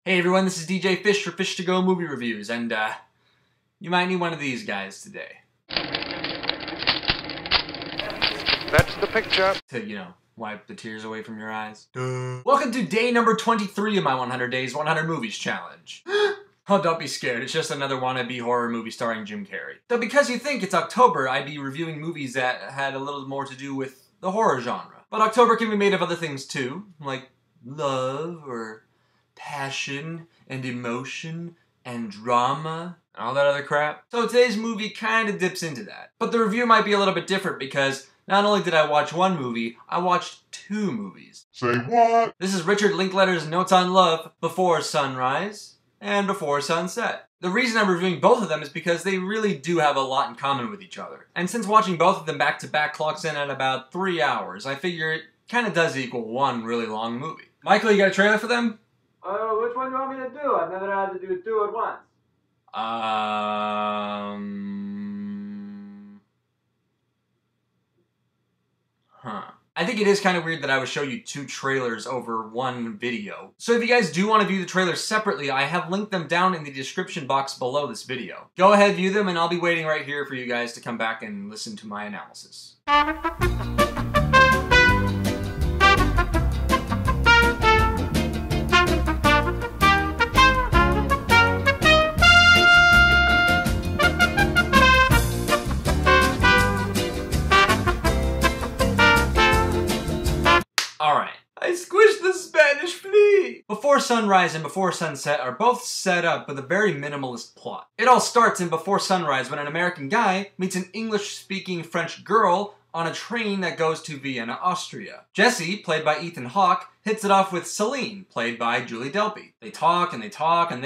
Hey everyone, this is DJ Fish for Fish to Go Movie Reviews, and you might need one of these guys today. That's the picture. To, wipe the tears away from your eyes. Duh. Welcome to day number 23 of my 100 Days, 100 Movies challenge. Oh, don't be scared, it's just another wannabe horror movie starring Jim Carrey. Though because you think it's October, I'd be reviewing movies that had a little more to do with the horror genre. But October can be made of other things too, like love, or passion, and emotion, and drama, and all that other crap. So today's movie kinda dips into that. But the review might be a little bit different because not only did I watch one movie, I watched two movies. Say what? This is Richard Linklater's Notes on Love, Before Sunrise, and Before Sunset. The reason I'm reviewing both of them is because they really do have a lot in common with each other. And since watching both of them back to back clocks in at about 3 hours, I figure it kinda does equal one really long movie. Michael, you got a trailer for them? Which one do you want me to do? I've never had to do two at once. I think it is kind of weird that I would show you two trailers over one video. So if you guys do want to view the trailers separately, I have linked them down in the description box below this video. Go ahead, view them, and I'll be waiting right here for you guys to come back and listen to my analysis. Alright, I squished the Spanish flea! Before Sunrise and Before Sunset are both set up with a very minimalist plot. It all starts in Before Sunrise when an American guy meets an English-speaking French girl on a train that goes to Vienna, Austria. Jesse, played by Ethan Hawke, hits it off with Celine, played by Julie Delpy. They talk and they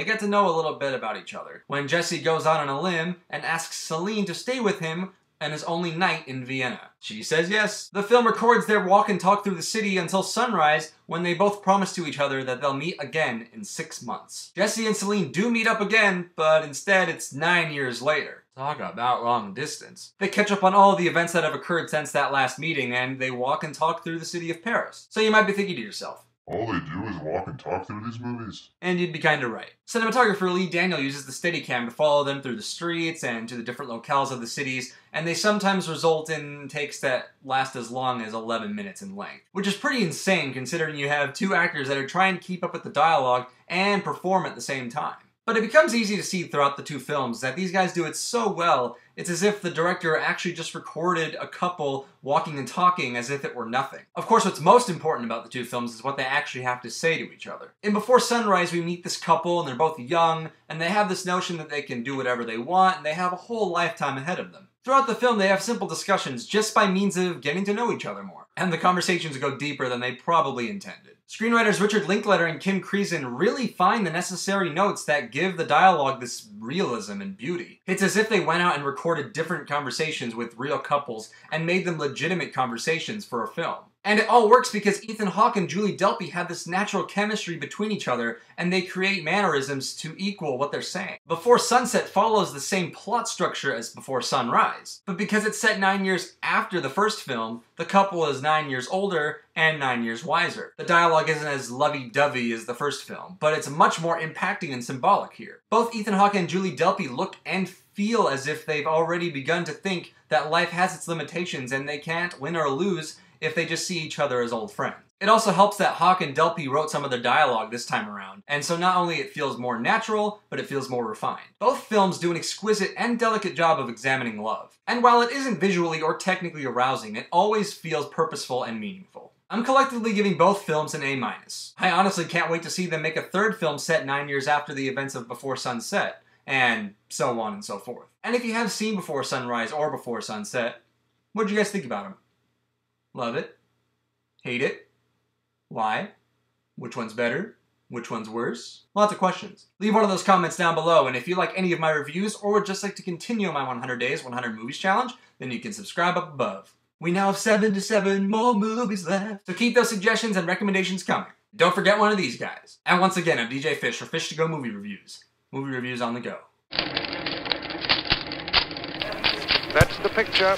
get to know a little bit about each other. When Jesse goes out on a limb and asks Celine to stay with him and his only night in Vienna. She says yes. The film records their walk and talk through the city until sunrise, when they both promise to each other that they'll meet again in 6 months. Jesse and Celine do meet up again, but instead it's 9 years later. Talk about long distance. They catch up on all the events that have occurred since that last meeting, and they walk and talk through the city of Paris. So you might be thinking to yourself, All they do is walk and talk through these movies. and you'd be kinda right. Cinematographer Lee Daniel uses the Steadicam to follow them through the streets and to the different locales of the cities, and they sometimes result in takes that last as long as 11 minutes in length. Which is pretty insane considering you have two actors that are trying to keep up with the dialogue and perform at the same time. But it becomes easy to see throughout the two films that these guys do it so well, it's as if the director actually just recorded a couple walking and talking as if it were nothing. Of course, what's most important about the two films is what they actually have to say to each other. In Before Sunrise, we meet this couple, and they're both young, and they have this notion that they can do whatever they want, and they have a whole lifetime ahead of them. Throughout the film, they have simple discussions just by means of getting to know each other more. And the conversations go deeper than they probably intended. Screenwriters Richard Linklater and Krizan really find the necessary notes that give the dialogue this realism and beauty. It's as if they went out and recorded different conversations with real couples and made them legitimate conversations for a film. And it all works because Ethan Hawke and Julie Delpy have this natural chemistry between each other, and they create mannerisms to equal what they're saying. Before Sunset follows the same plot structure as Before Sunrise, but because it's set 9 years after the first film, the couple is 9 years older and 9 years wiser. The dialogue isn't as lovey-dovey as the first film, but it's much more impacting and symbolic here. Both Ethan Hawke and Julie Delpy look and feel as if they've already begun to think that life has its limitations and they can't win or lose if they just see each other as old friends. It also helps that Hawke and Delpy wrote some of their dialogue this time around, and so not only it feels more natural, but it feels more refined. Both films do an exquisite and delicate job of examining love. And while it isn't visually or technically arousing, it always feels purposeful and meaningful. I'm collectively giving both films an A-. I honestly can't wait to see them make a third film set 9 years after the events of Before Sunset, and so on and so forth. And if you have seen Before Sunrise or Before Sunset, what'd you guys think about them? Love it? Hate it? Why? Which one's better? Which one's worse? Lots of questions. Leave one of those comments down below, and if you like any of my reviews or would just like to continue my 100 Days, 100 Movies challenge, then you can subscribe up above. We now have 77 more movies left, so keep those suggestions and recommendations coming. Don't forget one of these guys. And once again, I'm DJ Fish for Fish to Go Movie Reviews. Movie reviews on the go. That's the picture.